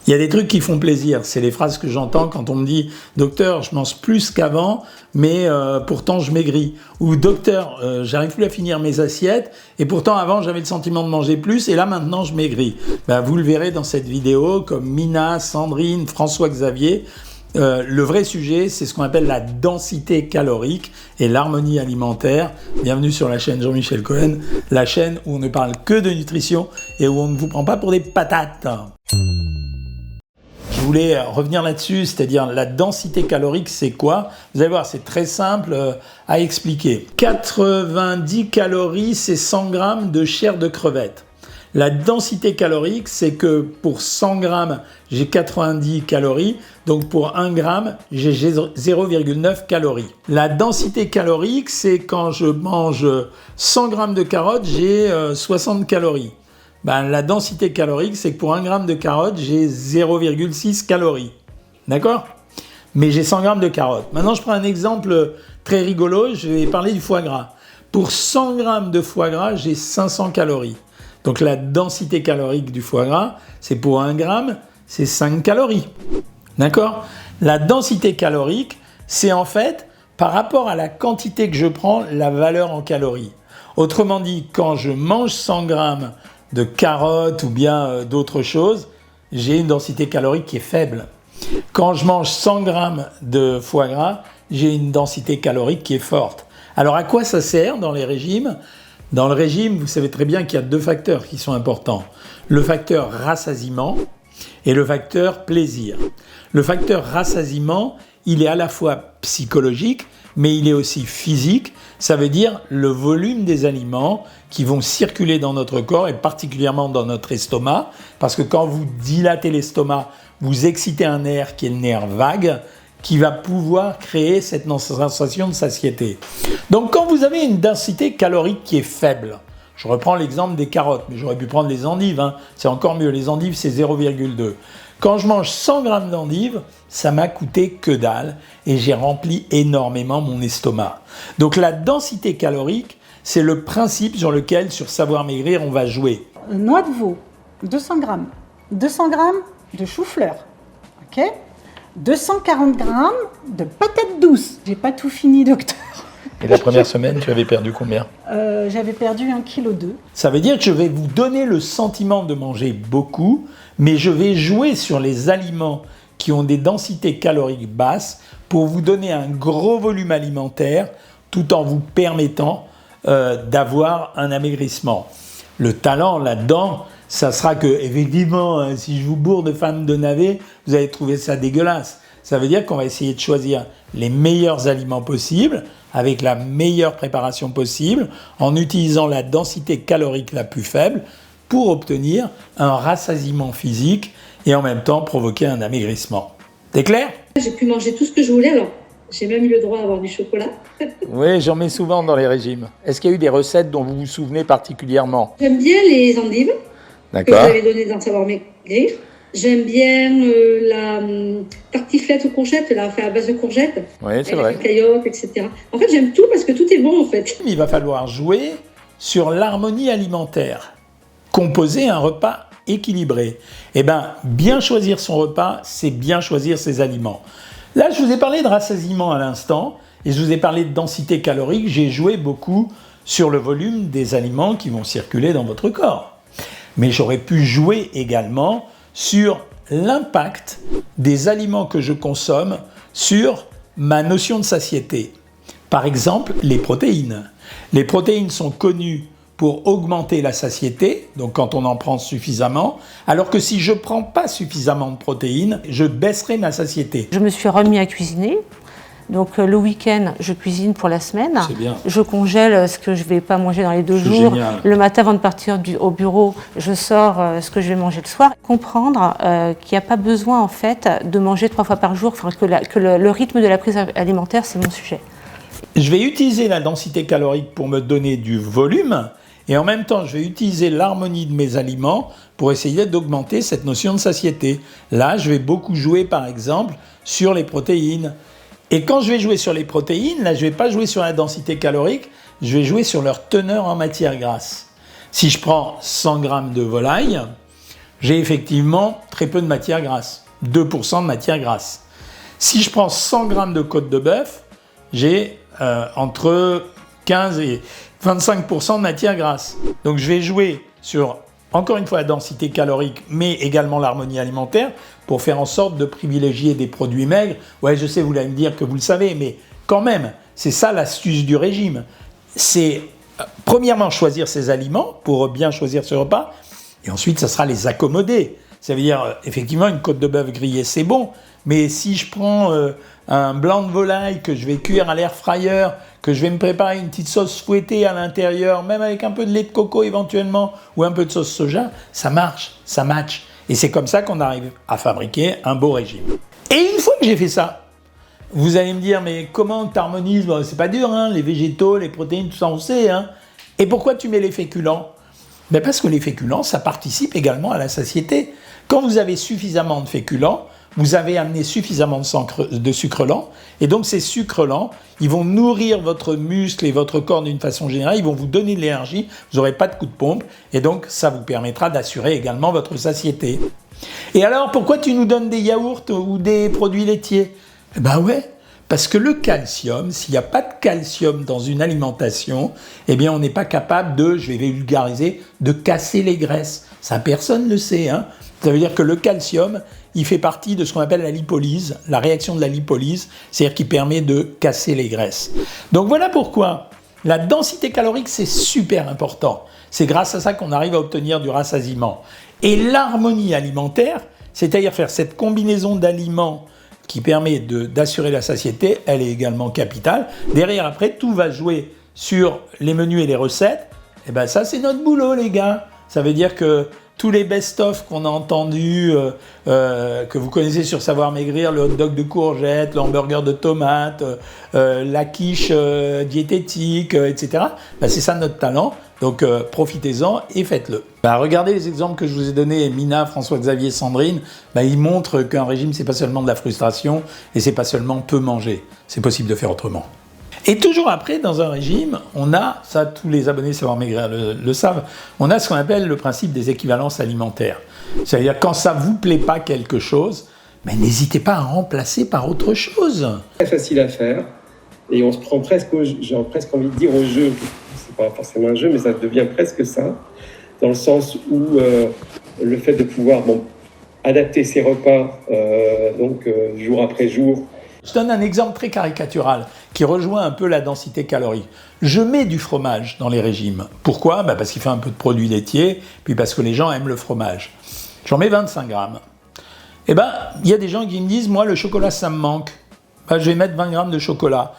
Il y a des trucs qui font plaisir, c'est les phrases que j'entends quand on me dit « Docteur, je mange plus qu'avant, mais pourtant je maigris » ou « Docteur, j'arrive plus à finir mes assiettes, et pourtant avant j'avais le sentiment de manger plus, et là maintenant je maigris ». Ben, vous le verrez dans cette vidéo, comme Mina, Sandrine, François-Xavier. Le vrai sujet, c'est ce qu'on appelle la densité calorique et l'harmonie alimentaire. Bienvenue sur la chaîne Jean-Michel Cohen, la chaîne où on ne parle que de nutrition et où on ne vous prend pas pour des patates. Je voulais revenir là-dessus, c'est-à-dire la densité calorique, c'est quoi? Vous allez voir, c'est très simple à expliquer. 90 calories, c'est 100 grammes de chair de crevette. La densité calorique, c'est que pour 100 grammes, j'ai 90 calories, donc pour 1 gramme, j'ai 0,9 calories. La densité calorique, c'est quand je mange 100 grammes de carottes, j'ai 60 calories. Ben, la densité calorique, c'est que pour 1 gramme de carottes, j'ai 0,6 calories. D'accord? Mais j'ai 100 grammes de carottes. Maintenant, je prends un exemple très rigolo, je vais parler du foie gras. Pour 100 grammes de foie gras, j'ai 500 calories. Donc la densité calorique du foie gras, c'est pour 1 gramme, c'est 5 calories. D'accord? La densité calorique, c'est en fait, par rapport à la quantité que je prends, la valeur en calories. Autrement dit, quand je mange 100 grammes de carottes ou bien d'autres choses, j'ai une densité calorique qui est faible. Quand je mange 100 grammes de foie gras, j'ai une densité calorique qui est forte. Alors à quoi ça sert dans les régimes? Dans le régime, vous savez très bien qu'il y a deux facteurs qui sont importants. Le facteur rassasiement et le facteur plaisir. Le facteur rassasiement, il est à la fois psychologique, mais il est aussi physique. Ça veut dire le volume des aliments qui vont circuler dans notre corps et particulièrement dans notre estomac. Parce que quand vous dilatez l'estomac, vous excitez un nerf qui est le nerf vague, qui va pouvoir créer cette sensation de satiété. Donc quand vous avez une densité calorique qui est faible, je reprends l'exemple des carottes, mais j'aurais pu prendre les endives, hein. C'est encore mieux, les endives c'est 0,2. Quand je mange 100 grammes d'endives, ça m'a coûté que dalle et j'ai rempli énormément mon estomac. Donc la densité calorique, c'est le principe sur lequel, sur Savoir Maigrir, on va jouer. Noix de veau, 200 grammes. 200 grammes de chou-fleur, ok ? 240 grammes de patates douces. J'ai pas tout fini, docteur. Et la première semaine, tu avais perdu combien? J'avais perdu 1,2 kg. Ça veut dire que je vais vous donner le sentiment de manger beaucoup, mais je vais jouer sur les aliments qui ont des densités caloriques basses pour vous donner un gros volume alimentaire tout en vous permettant d'avoir un amaigrissement. Le talent là-dedans, ça sera que, effectivement, si je vous bourre de femmes de navet, vous allez trouver ça dégueulasse. Ça veut dire qu'on va essayer de choisir les meilleurs aliments possibles, avec la meilleure préparation possible, en utilisant la densité calorique la plus faible, pour obtenir un rassasiement physique et en même temps provoquer un amaigrissement. C'est clair? J'ai pu manger tout ce que je voulais, alors j'ai même eu le droit d'avoir du chocolat. Oui, j'en mets souvent dans les régimes. Est-ce qu'il y a eu des recettes dont vous vous souvenez particulièrement? J'aime bien les endives que vous avez données dans Savoir Maigrir. J'aime bien la tartiflette aux courgettes, là, fait à base de courgettes. Oui, c'est vrai. Avec la caillotte, etc. En fait, j'aime tout parce que tout est bon, en fait. Il va falloir jouer sur l'harmonie alimentaire. Composer un repas équilibré. Eh bien, bien choisir son repas, c'est bien choisir ses aliments. Là, je vous ai parlé de rassasiement à l'instant et je vous ai parlé de densité calorique. J'ai joué beaucoup sur le volume des aliments qui vont circuler dans votre corps. Mais j'aurais pu jouer également sur l'impact des aliments que je consomme sur ma notion de satiété. Par exemple, les protéines. Les protéines sont connues pour augmenter la satiété, donc quand on en prend suffisamment, alors que si je ne prends pas suffisamment de protéines, je baisserai ma satiété. Je me suis remis à cuisiner. Donc le week-end, je cuisine pour la semaine. C'est bien. Je congèle ce que je ne vais pas manger dans les 2 C'est jours. génial. Le matin, avant de partir au bureau, je sors ce que je vais manger le soir. Comprendre qu'il n'y a pas besoin en fait de manger 3 fois par jour, enfin, que le rythme de la prise alimentaire, c'est mon sujet. Je vais utiliser la densité calorique pour me donner du volume et en même temps, je vais utiliser l'harmonie de mes aliments pour essayer d'augmenter cette notion de satiété. Là, je vais beaucoup jouer, par exemple, sur les protéines. Et quand je vais jouer sur les protéines, là, je ne vais pas jouer sur la densité calorique, je vais jouer sur leur teneur en matière grasse. Si je prends 100 grammes de volaille, j'ai effectivement très peu de matière grasse, 2% de matière grasse. Si je prends 100 g de côte de bœuf, j'ai entre 15 et 25% de matière grasse. Donc je vais jouer sur, encore une fois, la densité calorique, mais également l'harmonie alimentaire, pour faire en sorte de privilégier des produits maigres. Ouais, je sais, vous allez me dire que vous le savez, mais quand même, c'est ça l'astuce du régime. C'est, premièrement, choisir ses aliments pour bien choisir ce repas, et ensuite, ça sera les accommoder. Ça veut dire, effectivement, une côte de bœuf grillée, c'est bon, mais si je prends un blanc de volaille que je vais cuire à l'air fryer, que je vais me préparer une petite sauce fouettée à l'intérieur, même avec un peu de lait de coco éventuellement, ou un peu de sauce soja, ça marche, ça match. Et c'est comme ça qu'on arrive à fabriquer un beau régime. Et une fois que j'ai fait ça, vous allez me dire, mais comment tu harmonises? Bon, c'est pas dur, hein, les végétaux, les protéines, tout ça on sait. Hein. Et pourquoi tu mets les féculents? Ben parce que les féculents, ça participe également à la satiété. Quand vous avez suffisamment de féculents, vous avez amené suffisamment de sucre lent, et donc ces sucres lents, ils vont nourrir votre muscle et votre corps d'une façon générale, ils vont vous donner de l'énergie, vous n'aurez pas de coup de pompe, et donc ça vous permettra d'assurer également votre satiété. Et alors, pourquoi tu nous donnes des yaourts ou des produits laitiers? Ben ouais, parce que le calcium, s'il n'y a pas de calcium dans une alimentation, eh bien on n'est pas capable de, je vais vulgariser, de casser les graisses. Ça, personne ne le sait, hein. Ça veut dire que le calcium, il fait partie de ce qu'on appelle la lipolyse, la réaction de la lipolyse, c'est-à-dire qui permet de casser les graisses. Donc voilà pourquoi la densité calorique, c'est super important. C'est grâce à ça qu'on arrive à obtenir du rassasiement. Et l'harmonie alimentaire, c'est-à-dire faire cette combinaison d'aliments qui permet d'assurer la satiété, elle est également capitale. Derrière, après, tout va jouer sur les menus et les recettes. Et bien ça, c'est notre boulot, les gars. Ça veut dire que tous les best-of qu'on a entendus, que vous connaissez sur Savoir Maigrir, le hot dog de courgettes, le hamburger de tomates, la quiche diététique, etc. Ben, c'est ça notre talent, donc profitez-en et faites-le. Ben, regardez les exemples que je vous ai donnés, Mina, François-Xavier, Sandrine, ben, ils montrent qu'un régime, c'est pas seulement de la frustration et c'est pas seulement peu manger, c'est possible de faire autrement. Et toujours après, dans un régime, on a, ça tous les abonnés Savoir Maigrir le savent, on a ce qu'on appelle le principe des équivalences alimentaires. C'est-à-dire quand ça ne vous plaît pas quelque chose, mais n'hésitez pas à remplacer par autre chose. Très facile à faire, et on se prend presque, j'ai presque envie de dire au jeu, c'est pas forcément un jeu, mais ça devient presque ça, dans le sens où le fait de pouvoir adapter ses repas jour après jour. Je donne un exemple très caricatural qui rejoint un peu la densité calorique. Je mets du fromage dans les régimes. Pourquoi? Parce qu'il fait un peu de produits laitiers, puis parce que les gens aiment le fromage. J'en mets 25 grammes. Eh ben, il y a des gens qui me disent, moi, le chocolat, ça me manque. Je vais mettre 20 grammes de chocolat.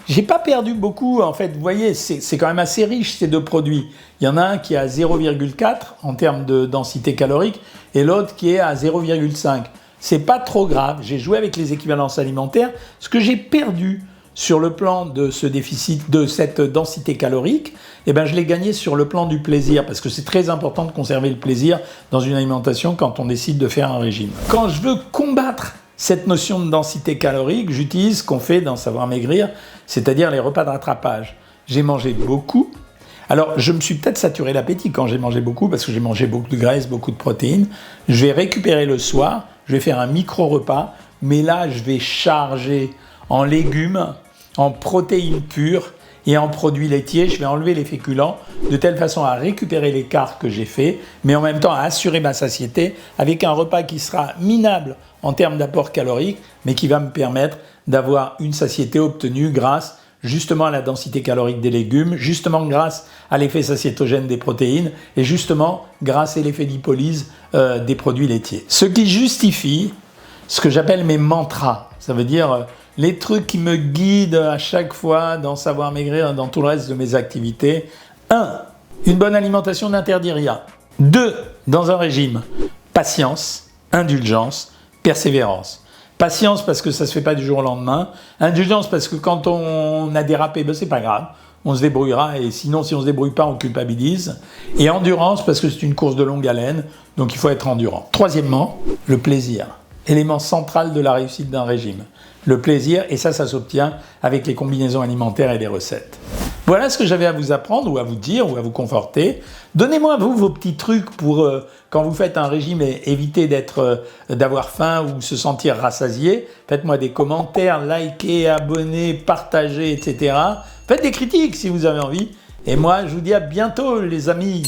J'ai pas perdu beaucoup, en fait. Vous voyez, c'est quand même assez riche, ces deux produits. Il y en a un qui est à 0,4 en termes de densité calorique, et l'autre qui est à 0,5. C'est pas trop grave, j'ai joué avec les équivalences alimentaires. Ce que j'ai perdu sur le plan de ce déficit, de cette densité calorique, eh ben je l'ai gagné sur le plan du plaisir, parce que c'est très important de conserver le plaisir dans une alimentation quand on décide de faire un régime. Quand je veux combattre cette notion de densité calorique, j'utilise ce qu'on fait dans Savoir Maigrir, c'est-à-dire les repas de rattrapage. J'ai mangé beaucoup. Alors, je me suis peut-être saturé l'appétit quand j'ai mangé beaucoup, parce que j'ai mangé beaucoup de graisse, beaucoup de protéines. Je vais récupérer le soir, je vais faire un micro-repas, mais là, je vais charger en légumes, en protéines pures et en produits laitiers. Je vais enlever les féculents de telle façon à récupérer l'écart que j'ai fait, mais en même temps à assurer ma satiété avec un repas qui sera minable en termes d'apport calorique, mais qui va me permettre d'avoir une satiété obtenue grâce justement à la densité calorique des légumes, justement grâce à l'effet satiétogène des protéines et justement grâce à l'effet lipolyse des produits laitiers. Ce qui justifie ce que j'appelle mes mantras, ça veut dire les trucs qui me guident à chaque fois dans Savoir Maigrir et dans tout le reste de mes activités. 1. Une bonne alimentation n'interdit rien. 2. Dans un régime, patience, indulgence, persévérance. Patience parce que ça ne se fait pas du jour au lendemain. Indulgence parce que quand on a dérapé, c'est pas grave. On se débrouillera et sinon, si on ne se débrouille pas, on culpabilise. Et endurance parce que c'est une course de longue haleine, donc il faut être endurant. Troisièmement, le plaisir. Élément central de la réussite d'un régime. Le plaisir, et ça s'obtient avec les combinaisons alimentaires et les recettes. Voilà ce que j'avais à vous apprendre ou à vous dire ou à vous conforter. Donnez-moi vous vos petits trucs pour quand vous faites un régime et éviter d'avoir faim ou se sentir rassasié. Faites-moi des commentaires, likez, abonnez, partagez, etc. Faites des critiques si vous avez envie. Et moi, je vous dis à bientôt les amis.